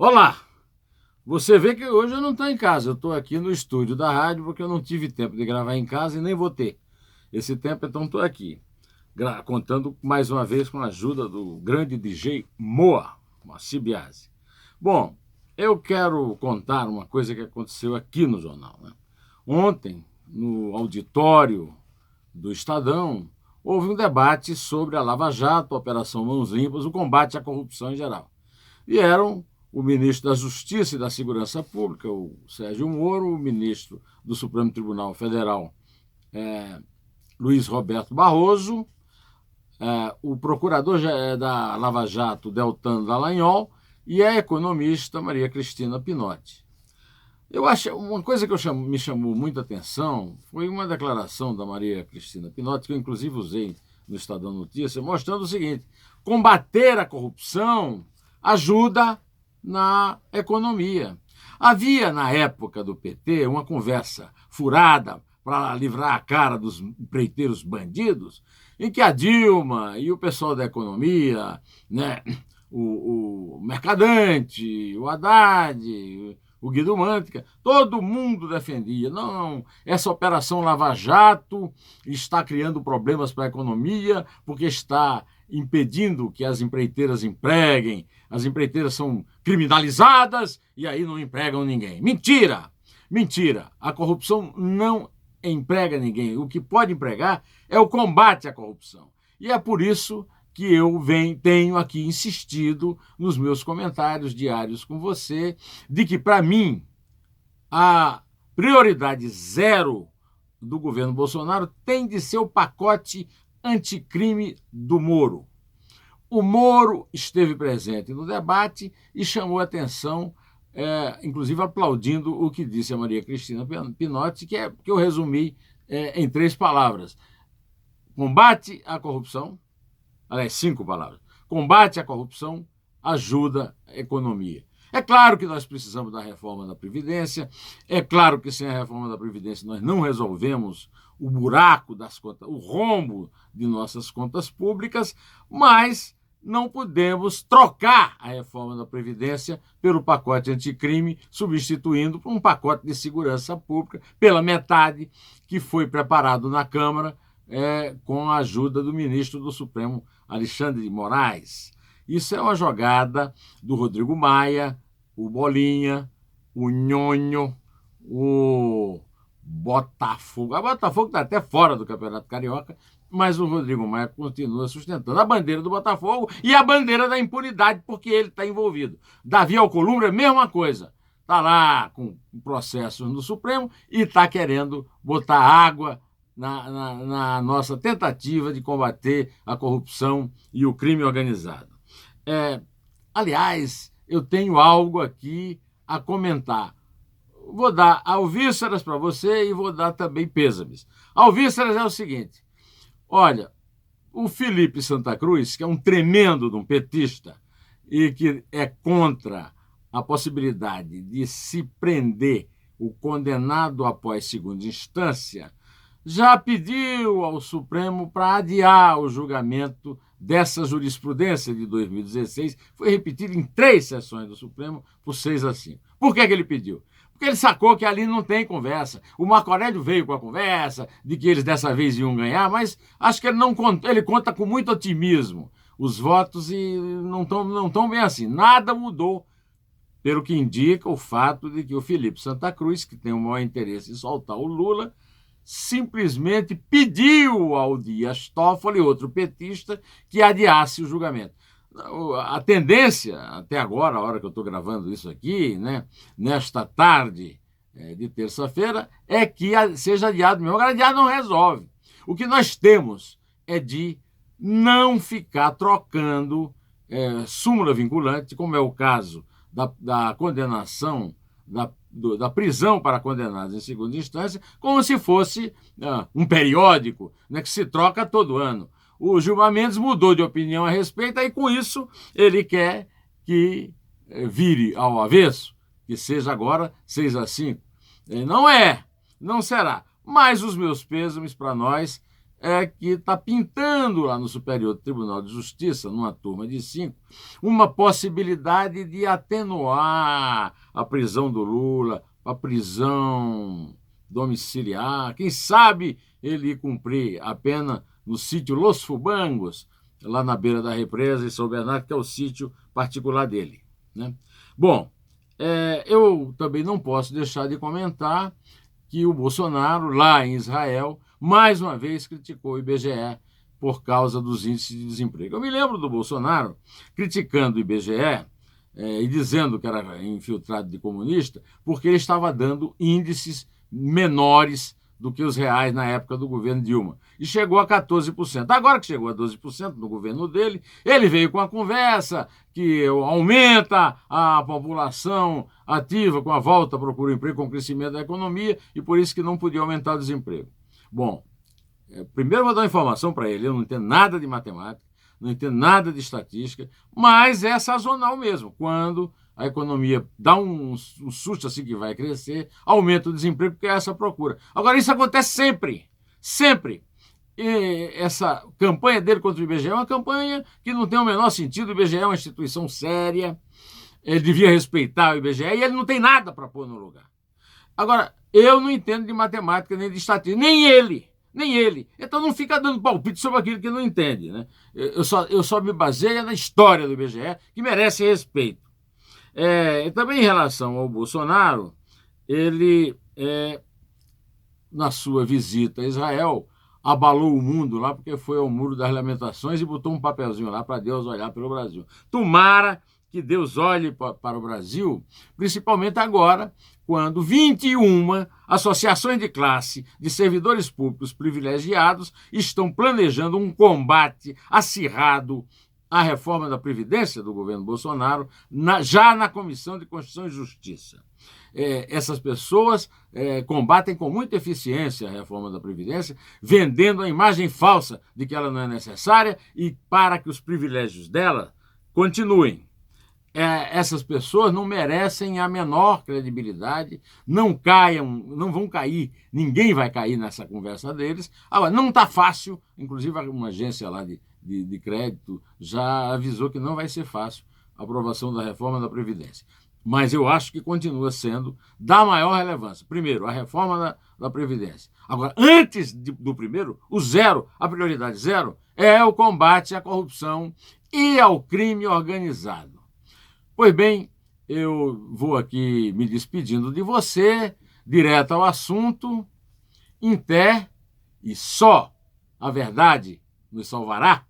Olá! Você vê que hoje eu não estou em casa, eu estou aqui no estúdio da rádio porque eu não tive tempo de gravar em casa e nem vou ter esse tempo, então estou aqui, contando mais uma vez com a ajuda do grande DJ Moa, Moacir Biasi. Bom, eu quero contar uma coisa que aconteceu aqui no jornal, né? Ontem, no auditório do Estadão, houve um debate sobre a Lava Jato, a Operação Mãos Limpas, o combate à corrupção em geral. E eram o ministro da Justiça e da Segurança Pública, o Sérgio Moro, o ministro do Supremo Tribunal Federal, Luiz Roberto Barroso, o procurador da Lava Jato, Deltan Dallagnol, e a economista Maria Cristina Pinotti. Eu acho uma coisa que me chamou muita atenção foi uma declaração da Maria Cristina Pinotti, que eu inclusive usei no Estadão Notícias, mostrando o seguinte: combater a corrupção ajuda na economia. Havia, na época do PT, uma conversa furada para livrar a cara dos empreiteiros bandidos, em que a Dilma e o pessoal da economia, né, o Mercadante, o Haddad, o Guido Mantega, todo mundo defendia. Não, essa operação Lava Jato está criando problemas para a economia porque está impedindo que as empreiteiras empreguem, as empreiteiras são criminalizadas e aí não empregam ninguém. Mentira! Mentira! A corrupção não emprega ninguém. O que pode empregar é o combate à corrupção. E é por isso que eu tenho aqui insistido nos meus comentários diários com você, de que, para mim, a prioridade zero do governo Bolsonaro tem de ser o pacote anticrime do Moro. O Moro esteve presente no debate e chamou a atenção, inclusive aplaudindo o que disse a Maria Cristina Pinotti, que eu resumi em 3 palavras. Combate à corrupção, aliás, 5 palavras. Combate à corrupção ajuda a economia. É claro que nós precisamos da reforma da Previdência, é claro que sem a reforma da Previdência nós não resolvemos o buraco das contas, o rombo de nossas contas públicas, mas não podemos trocar a reforma da Previdência pelo pacote anticrime, substituindo por um pacote de segurança pública pela metade, que foi preparado na Câmara com a ajuda do ministro do Supremo, Alexandre de Moraes. Isso é uma jogada do Rodrigo Maia, o Bolinha, o Nhonho, o Botafogo. A Botafogo está até fora do Campeonato Carioca, mas o Rodrigo Maia continua sustentando a bandeira do Botafogo e a bandeira da impunidade, porque ele está envolvido. Davi Alcolumbre é a mesma coisa. Está lá com processos no Supremo e está querendo botar água na nossa tentativa de combater a corrupção e o crime organizado. Aliás, eu tenho algo aqui a comentar. Vou dar alvíceras para você e vou dar também pêsames. Alvíceras é o seguinte: olha, o Felipe Santa Cruz, que é um tremendo de um petista e que é contra a possibilidade de se prender o condenado após segunda instância, já pediu ao Supremo para adiar o julgamento dessa jurisprudência de 2016. Foi repetido em 3 sessões do Supremo por 6-5. Por que ele pediu? Porque ele sacou que ali não tem conversa. O Marco Aurélio veio com a conversa de que eles dessa vez iam ganhar, mas acho que ele conta com muito otimismo os votos e não estão bem assim. Nada mudou, pelo que indica o fato de que o Felipe Santa Cruz, que tem o maior interesse em soltar o Lula, simplesmente pediu ao Dias Toffoli, outro petista, que adiasse o julgamento. A tendência, até agora, a hora que eu estou gravando isso aqui, né, nesta tarde de terça-feira, é que seja adiado mesmo. Agora, adiado não resolve. O que nós temos é de não ficar trocando súmula vinculante, como é o caso da condenação, da prisão para condenados em segunda instância, como se fosse um periódico, né, que se troca todo ano. O Gilmar Mendes mudou de opinião a respeito e, com isso, ele quer que vire ao avesso, que seja agora 6-5. Não será. Mas os meus pêsames para nós é que está pintando lá no Superior Tribunal de Justiça, numa turma de 5, uma possibilidade de atenuar a prisão do Lula, a prisão domiciliar, quem sabe ele ir cumprir a pena no sítio Los Fubangos, lá na beira da represa em São Bernardo, que é o sítio particular dele, né? Bom, eu também não posso deixar de comentar que o Bolsonaro, lá em Israel, mais uma vez criticou o IBGE por causa dos índices de desemprego. Eu me lembro do Bolsonaro criticando o IBGE e dizendo que era infiltrado de comunista, porque ele estava dando índices menores do que os reais na época do governo Dilma. E chegou a 14%. Agora que chegou a 12% no governo dele, ele veio com a conversa que aumenta a população ativa com a volta à procura de emprego, com o crescimento da economia, e por isso que não podia aumentar o desemprego. Bom, primeiro vou dar uma informação para ele, eu não entendo nada de matemática, não entendo nada de estatística, mas é sazonal mesmo. Quando a economia dá um susto assim que vai crescer, aumenta o desemprego, porque é essa procura. Agora, isso acontece sempre, sempre. E essa campanha dele contra o IBGE é uma campanha que não tem o menor sentido. O IBGE é uma instituição séria, ele devia respeitar o IBGE e ele não tem nada para pôr no lugar. Agora, eu não entendo de matemática nem de estatística, nem ele. Então não fica dando palpite sobre aquilo que não entende, né? Eu só me baseio na história do IBGE, que merece respeito. E também em relação ao Bolsonaro, ele, na sua visita a Israel, abalou o mundo lá porque foi ao Muro das Lamentações e botou um papelzinho lá para Deus olhar pelo Brasil. Tomara que Deus olhe para o Brasil, principalmente agora, quando 21 associações de classe de servidores públicos privilegiados estão planejando um combate acirrado à reforma da Previdência do governo Bolsonaro, já na Comissão de Constituição e Justiça. Essas pessoas combatem com muita eficiência a reforma da Previdência, vendendo a imagem falsa de que ela não é necessária e para que os privilégios dela continuem. Essas pessoas não merecem a menor credibilidade, não vão cair, ninguém vai cair nessa conversa deles. Agora, não está fácil, inclusive uma agência lá de crédito já avisou que não vai ser fácil a aprovação da reforma da Previdência. Mas eu acho que continua sendo da maior relevância. Primeiro, a reforma da Previdência. Agora, antes do primeiro, a prioridade zero, é o combate à corrupção e ao crime organizado. Pois bem, eu vou aqui me despedindo de você, direto ao assunto, em pé, e só a verdade nos salvará.